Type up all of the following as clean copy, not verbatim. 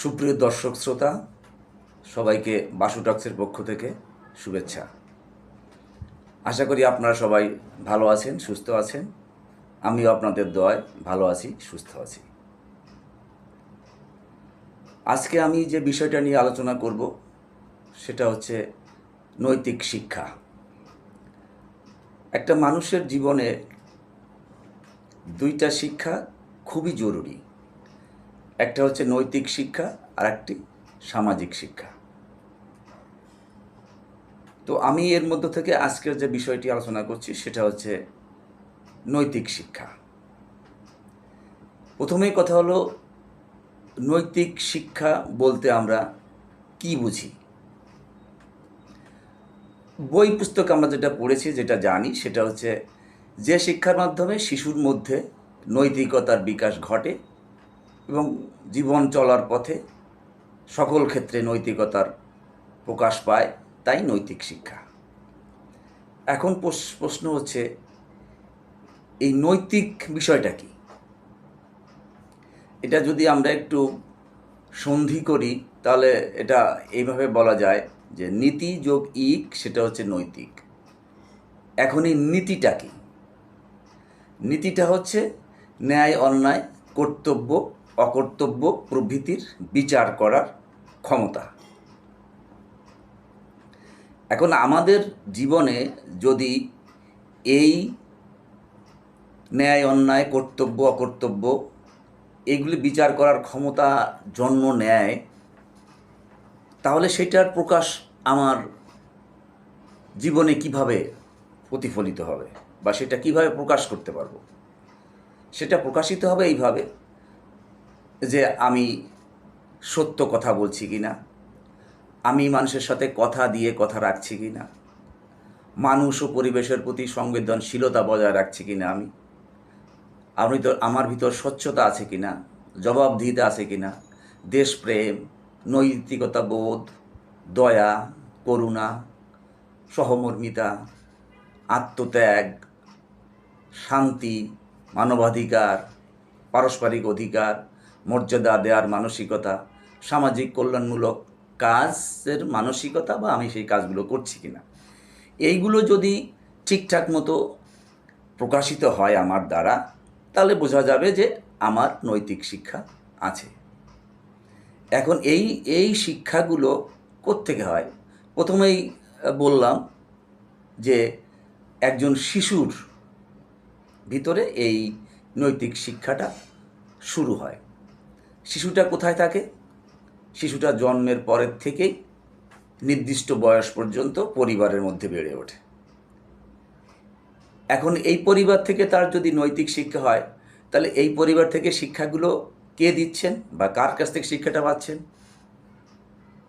সুপ্রিয় দর্শক শ্রোতা, সবাইকে বাসু টক্সের পক্ষ থেকে শুভেচ্ছা। আশা করি আপনারা সবাই ভালো আছেন, সুস্থ আছেন। আমিও আপনাদের দয়ায় ভালো আছি, সুস্থ আছি। আজকে আমি যে বিষয়টা নিয়ে আলোচনা করব সেটা হচ্ছে নৈতিক শিক্ষা। একটা মানুষের জীবনে দুইটা শিক্ষা খুবই জরুরি। একটা হচ্ছে নৈতিক শিক্ষা আর একটি সামাজিক শিক্ষা। তো আমি এর মধ্য থেকে আজকের যে বিষয়টি আলোচনা করছি সেটা হচ্ছে নৈতিক শিক্ষা। প্রথমেই কথা হলো, নৈতিক শিক্ষা বলতে আমরা কি বুঝি? বই পুস্তক আমরা যেটা পড়েছি, যেটা জানি, সেটা হচ্ছে যে শিক্ষার মাধ্যমে শিশুর মধ্যে নৈতিকতার বিকাশ ঘটে এবং জীবন চলার পথে সকল ক্ষেত্রে নৈতিকতার প্রকাশ পায়, তাই নৈতিক শিক্ষা। এখন প্রশ্ন হচ্ছে, এই নৈতিক বিষয়টা কি? এটা যদি আমরা একটু সন্ধি করি তাহলে এটা এইভাবে বলা যায় যে নীতি যোগ ইক সেটা হচ্ছে নৈতিক। এখন এই নীতিটা কি? নীতিটা হচ্ছে ন্যায় অন্যায়, কর্তব্য অকর্তব্য প্রভৃতির বিচার করার ক্ষমতা। এখন আমাদের জীবনে যদি এই ন্যায় অন্যায়, কর্তব্য অকর্তব্য এগুলি বিচার করার ক্ষমতা জন্ম নেয়, তাহলে সেটার প্রকাশ আমার জীবনে কিভাবে প্রতিফলিত হবে বা সেটা কিভাবে প্রকাশ করতে পারবো? সেটা প্রকাশিত হবে এইভাবে যে আমি সত্য কথা বলছি কি না, আমি মানুষের সাথে কথা দিয়ে কথা রাখছি কি না, মানুষ ও পরিবেশের প্রতি সংবেদনশীলতা বজায় রাখছি কি না, আমার ভিতর স্বচ্ছতা আছে কি না, জবাবদিহিতা আছে কি না, দেশপ্রেম, নৈতিকতা বোধ, দয়া, করুণা, সহমর্মিতা, আত্মত্যাগ, শান্তি, মানবাধিকার, পারস্পরিক অধিকার, মর্যাদা দেওয়ার মানসিকতা, সামাজিক কল্যাণমূলক কাজের মানসিকতা, বা আমি সেই কাজগুলো করছি কিনা, এইগুলো যদি ঠিকঠাক মতো প্রকাশিত হয় আমার দ্বারা, তাহলে বোঝা যাবে যে আমার নৈতিক শিক্ষা আছে। এখন এই শিক্ষাগুলো কোত্থেকে হয়? প্রথমেই বললাম যে একজন শিশুর ভিতরে এই নৈতিক শিক্ষাটা শুরু হয়। শিশুটা কোথায় থাকে? শিশুটা জন্মের পরের থেকেই নির্দিষ্ট বয়স পর্যন্ত পরিবারের মধ্যে বেড়ে ওঠে। এখন এই পরিবার থেকে তার যদি নৈতিক শিক্ষা হয়, তাহলে এই পরিবার থেকে শিক্ষাগুলো কে দিচ্ছেন বা কার কাছ থেকে শিক্ষাটা পাচ্ছেন?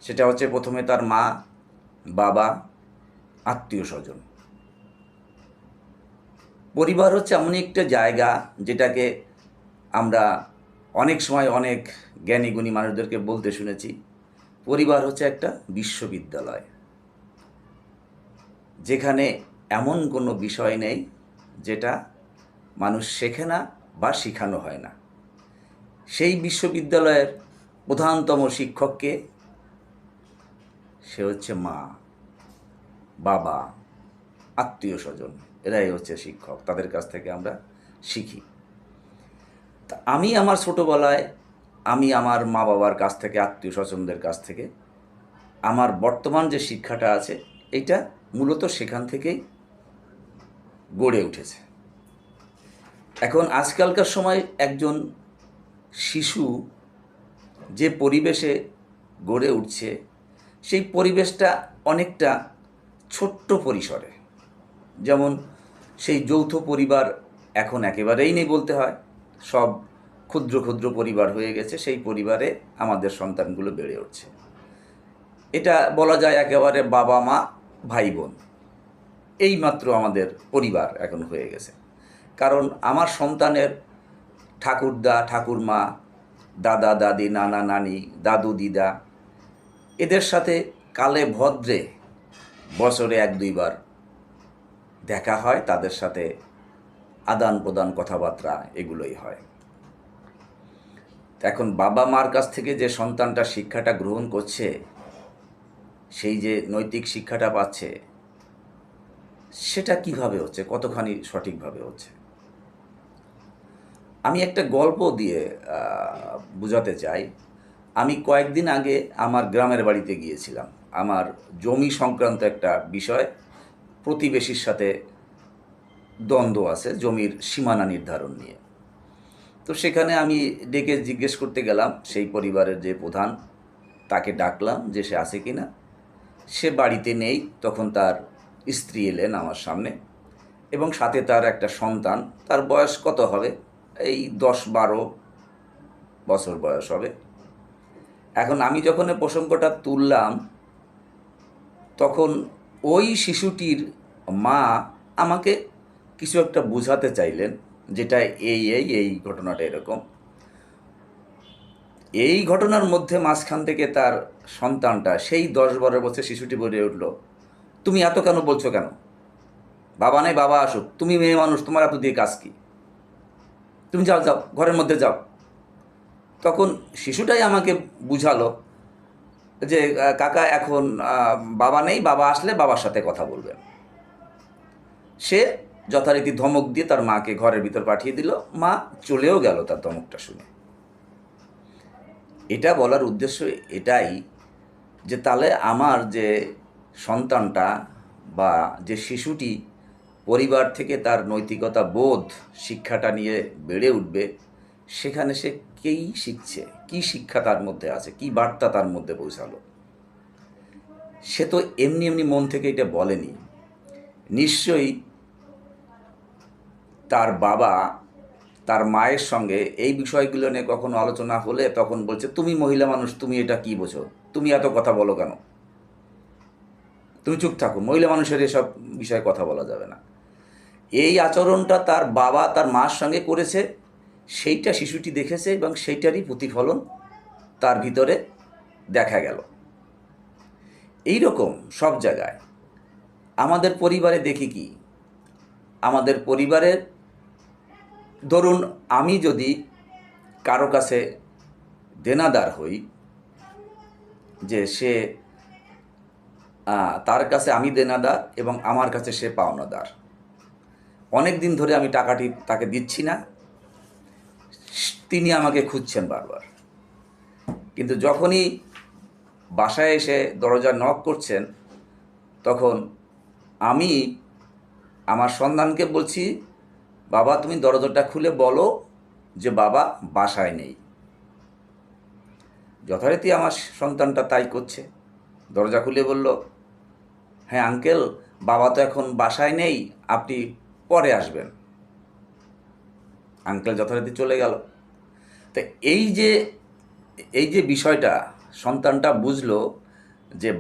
সেটা হচ্ছে প্রথমে তার মা, বাবা, আত্মীয় স্বজন। পরিবার হচ্ছে এমন একটা জায়গা যেটাকে আমরা অনেক সময় অনেক জ্ঞানী গুণী মানুষদেরকে বলতে শুনেছি, পরিবার হচ্ছে একটা বিশ্ববিদ্যালয়, যেখানে এমন কোনো বিষয় নেই যেটা মানুষ শেখে না বা শেখানো হয় না। সেই বিশ্ববিদ্যালয়ের প্রধানতম শিক্ষককে, সে হচ্ছে মা, বাবা, আত্মীয় স্বজন, এরাই হচ্ছে শিক্ষক। তাদের কাছ থেকে আমরা শিখি। তা আমি আমার ছোটোবেলায় আমি আমার মা বাবার কাছ থেকে, আত্মীয় স্বজনদের কাছ থেকে আমার বর্তমান যে শিক্ষাটা আছে, এটা মূলত সেখান থেকেই গড়ে উঠেছে। এখন আজকালকার সময় একজন শিশু যে পরিবেশে গড়ে উঠছে, সেই পরিবেশটা অনেকটা ছোট্ট পরিসরে। যেমন সেই যৌথ পরিবার এখন একেবারেই নেই বলতে হয়, সব ক্ষুদ্র ক্ষুদ্র পরিবার হয়ে গেছে। সেই পরিবারে আমাদের সন্তানগুলো বেড়ে উঠছে। এটা বলা যায় একেবারে বাবা মা ভাই বোন, এই মাত্র আমাদের পরিবার এখন হয়ে গেছে। কারণ আমার সন্তানের ঠাকুরদা ঠাকুরমা, দাদা দাদি, নানা নানি, দাদু দিদা, এদের সাথে কালে ভদ্রে বছরে 1-2 বার দেখা হয়, তাদের সাথে আদান প্রদান কথাবার্তা এগুলোই হয়। এখন বাবা মার কাছ থেকে যে সন্তানটা শিক্ষাটা গ্রহণ করছে, সেই যে নৈতিক শিক্ষাটা পাচ্ছে, সেটা কিভাবে হচ্ছে, কতখানি সঠিকভাবে হচ্ছে। আমি একটা গল্প দিয়ে বোঝাতে চাই। আমি কয়েকদিন আগে আমার গ্রামের বাড়িতে গিয়েছিলাম। আমার জমি সংক্রান্ত একটা বিষয়, প্রতিবেশীর সাথে দ্বন্দ্ব আছে জমির সীমানা নির্ধারণ নিয়ে। তো সেখানে আমি ডেকে জিজ্ঞেস করতে গেলাম সেই পরিবারের যে প্রধান, তাকে ডাকলাম যে সে আছে কি না। সে বাড়িতে নেই। তখন তার স্ত্রী এলেন আমার সামনে এবং সাথে তার একটা সন্তান। তার বয়স কত হবে, এই 10-12 বছর বয়স হবে। এখন আমি যখন এই প্রসঙ্গটা তুললাম, তখন ওই শিশুটির মা আমাকে কিছু একটা বোঝাতে চাইলেন, যেটা এই ঘটনাটা এরকম। এই ঘটনার মধ্যে মাঝখান থেকে তার সন্তানটা, সেই 10-12 বছর শিশুটি বলে উঠল, তুমি এত কেন বলছো কেন? বাবা নেই, বাবা আসুক, তুমি মেয়ে মানুষ, তোমার এত দিয়ে কাজ কি? তুমি যাও যাও, ঘরের মধ্যে যাও। তখন শিশুটাই আমাকে বুঝালো যে কাকা এখন বাবা নেই, বাবা আসলে বাবার সাথে কথা বলবেন। সে যথারীতি ধমক দিয়ে তার মাকে ঘরের ভিতর পাঠিয়ে দিল। মা চলেও গেল তার ধমকটা শুনে। এটা বলার উদ্দেশ্য এটাই যে তাহলে আমার যে সন্তানটা বা যে শিশুটি পরিবার থেকে তার নৈতিকতা বোধ শিক্ষাটা নিয়ে বেড়ে উঠবে, সেখানে সে কেই শিখছে, কি শিক্ষা তার মধ্যে আছে, কি বার্তা তার মধ্যে পৌঁছালো। সে তো এমনি এমনি মন থেকে এটা বলেনি। নিশ্চয়ই তার বাবা তার মায়ের সঙ্গে এই বিষয়গুলো নিয়ে কখনো আলোচনা হলে তখন বলছে, তুমি মহিলা মানুষ, তুমি এটা কি বোঝো, তুমি এত কথা বলো কেন, তুমি চুপ থাকো, মহিলা মানুষের এসব বিষয়ে কথা বলা যাবে না। এই আচরণটা তার বাবা তার মার সঙ্গে করেছে, সেইটা শিশুটি দেখেছে এবং সেইটারই প্রতিফলন তার ভিতরে দেখা গেল। এই রকম সব জায়গায় আমাদের পরিবারে দেখি কি, আমাদের পরিবারের ধরুন আমি যদি কারো কাছে দেনাদার হই, যে সে তার কাছে আমি দেনাদার এবং আমার কাছে সে পাওনাদার, অনেক দিন ধরে আমি টাকাটি তাকে দিচ্ছি না, তিনি আমাকে খুঁজছেন বারবার। কিন্তু যখনই বাসায় এসে দরজা নক করছেন, তখন আমি আমার সন্তানকে বলছি, বাবা তুমি দরজাটা খুলে বলো যে বাবা বাসায় নেই। যথারীতি আমার সন্তানটা তাই করছে, দরজা খুলে বলল, হ্যাঁ আঙ্কেল, বাবা তো এখন বাসায় নেই, আপনি পরে আসবেন। আঙ্কেল যথারীতি চলে গেল। তো এই যে বিষয়টা সন্তানটা বুঝলো যে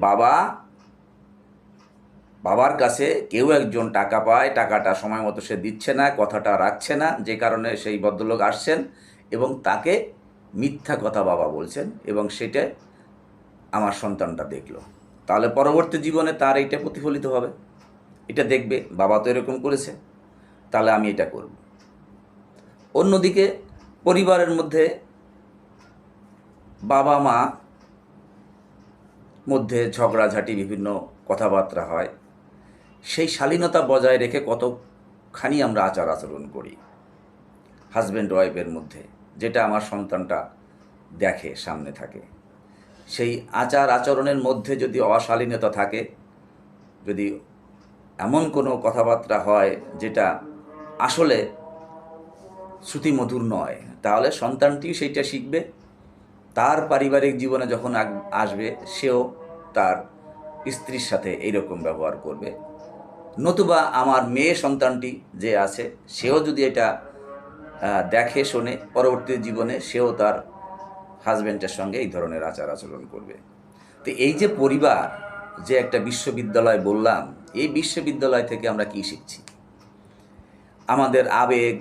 বাবার কাছে কেউ একজন টাকা পায়, টাকাটা সময় মতো সে দিচ্ছে না, কথাটা রাখছে না, যে কারণে সেই ভদ্রলোক আসছেন এবং তাকে মিথ্যা কথা বাবা বলছেন, এবং সেটা আমার সন্তানটা দেখলো। তাহলে পরবর্তী জীবনে তার এইটা প্রতিফলিত হবে, এটা দেখবে বাবা তো এরকম করেছে, তাহলে আমি এটা করব। অন্যদিকে পরিবারের মধ্যে বাবা মা মধ্যে ঝগড়াঝাঁটি, বিভিন্ন কথাবার্তা হয়, সেই শালীনতা বজায় রেখে কতখানি আমরা আচার আচরণ করি হাজব্যান্ড ওয়াইফের মধ্যে, যেটা আমার সন্তানটা দেখে, সামনে থাকে। সেই আচার আচরণের মধ্যে যদি অশালীনতা থাকে, যদি এমন কোনো কথাবার্তা হয় যেটা আসলে শ্রুতিমধুর নয়, তাহলে সন্তানটিও সেইটা শিখবে। তার পারিবারিক জীবনে যখন আসবে, সেও তার স্ত্রীর সাথে এইরকম ব্যবহার করবে। নতুবা আমার মেয়ে সন্তানটি যে আছে, সেও যদি এটা দেখে শোনে, পরবর্তী জীবনে সেও তার হাজব্যান্ডের সঙ্গে এই ধরনের আচার আচরণ করবে। তো এই যে পরিবার, যে একটা বিশ্ববিদ্যালয় বললাম, এই বিশ্ববিদ্যালয় থেকে আমরা কি শিখছি? আমাদের আবেগ,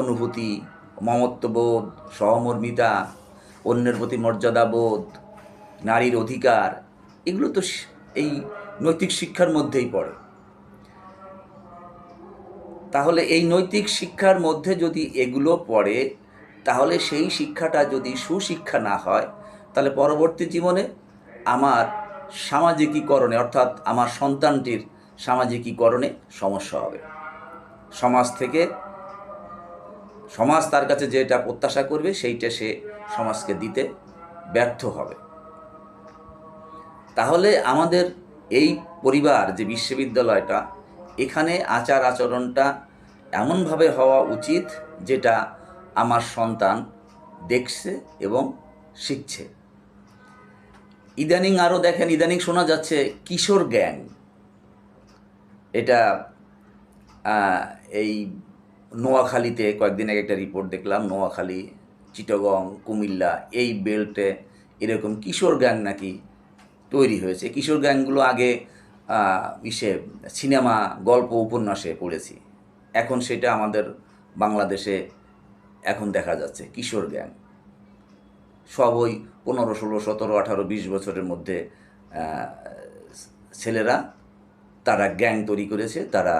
অনুভূতি, মমত্ববোধ, সহমর্মিতা, অন্যের প্রতি মর্যাদাবোধ, নারীর অধিকার, এগুলো তো এই নৈতিক শিক্ষার মধ্যেই পড়ে। তাহলে এই নৈতিক শিক্ষার মধ্যে যদি এগুলো পড়ে, তাহলে সেই শিক্ষাটা যদি সুশিক্ষা না হয়, তাহলে পরবর্তী জীবনে আমার সামাজিকীকরণে, অর্থাৎ আমার সন্তানটির সামাজিকীকরণে সমস্যা হবে। সমাজ তার কাছে যেটা প্রত্যাশা করবে সেইটা সে সমাজকে দিতে ব্যর্থ হবে। তাহলে আমাদের এই পরিবার যে বিশ্ববিদ্যালয়টা, এখানে আচার আচরণটা এমনভাবে হওয়া উচিত যেটা আমার সন্তান দেখছে এবং শিখছে। ইদানিং আরও দেখেন, ইদানিং শোনা যাচ্ছে কিশোর গ্যাং। এটা এই নোয়াখালীতে কয়েকদিন আগে একটা রিপোর্ট দেখলাম, নোয়াখালী, চিটাগং, কুমিল্লা এই বেল্টে এরকম কিশোর গ্যাং নাকি তৈরি হয়েছে। কিশোর গ্যাংগুলো আগে সিনেমা, গল্প, উপন্যাসে পড়েছি, এখন সেটা আমাদের বাংলাদেশে এখন দেখা যাচ্ছে কিশোর গ্যাং। সব ওই 15, 16, 17, 18, 20 বছরের মধ্যে ছেলেরা, তারা গ্যাং তৈরি করেছে, তারা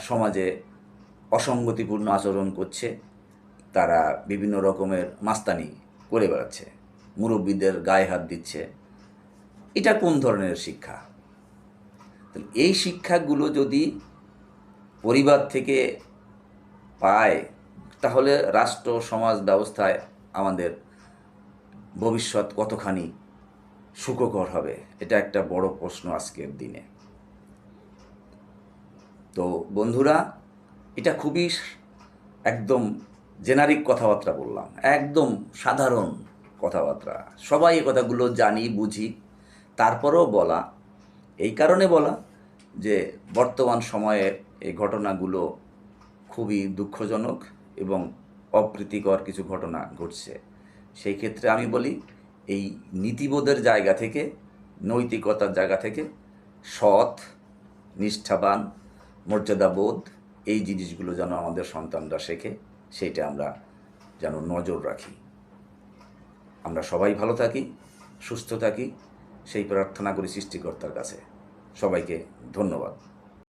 সমাজে অসঙ্গতিপূর্ণ আচরণ করছে, তারা বিভিন্ন রকমের মাস্তানি করে বেড়াচ্ছে, মুরব্বীদের গায়ে হাত দিচ্ছে। এটা কোন ধরনের শিক্ষা? এই শিক্ষাগুলো যদি পরিবার থেকে পায়, তাহলে রাষ্ট্র সমাজ ব্যবস্থায় আমাদের ভবিষ্যৎ কতখানি সুখকর হবে, এটা একটা বড় প্রশ্ন আজকের দিনে। তো বন্ধুরা, এটা খুবই একদম জেনারিক কথাবার্তা বললাম, একদম সাধারণ কথাবার্তা, সবাই এই কথাগুলো জানি, বুঝি, তারপরেও বলা, এই কারণে বলা যে বর্তমান সময়ে এই ঘটনাগুলো খুবই দুঃখজনক এবং অপ্রীতিকর কিছু ঘটনা ঘটছে। সেই ক্ষেত্রে আমি বলি, এই নীতিবোধের জায়গা থেকে, নৈতিকতার জায়গা থেকে সৎ, নিষ্ঠাবান, মর্যাদাবোধ এই জিনিসগুলো যেন আমাদের সন্তানরা শেখে, সেইটা আমরা যেন নজর রাখি। আমরা সবাই ভালো থাকি, সুস্থ থাকি, সেই প্রার্থনা করি সৃষ্টিকর্তার কাছে। সবাইকে ধন্যবাদ।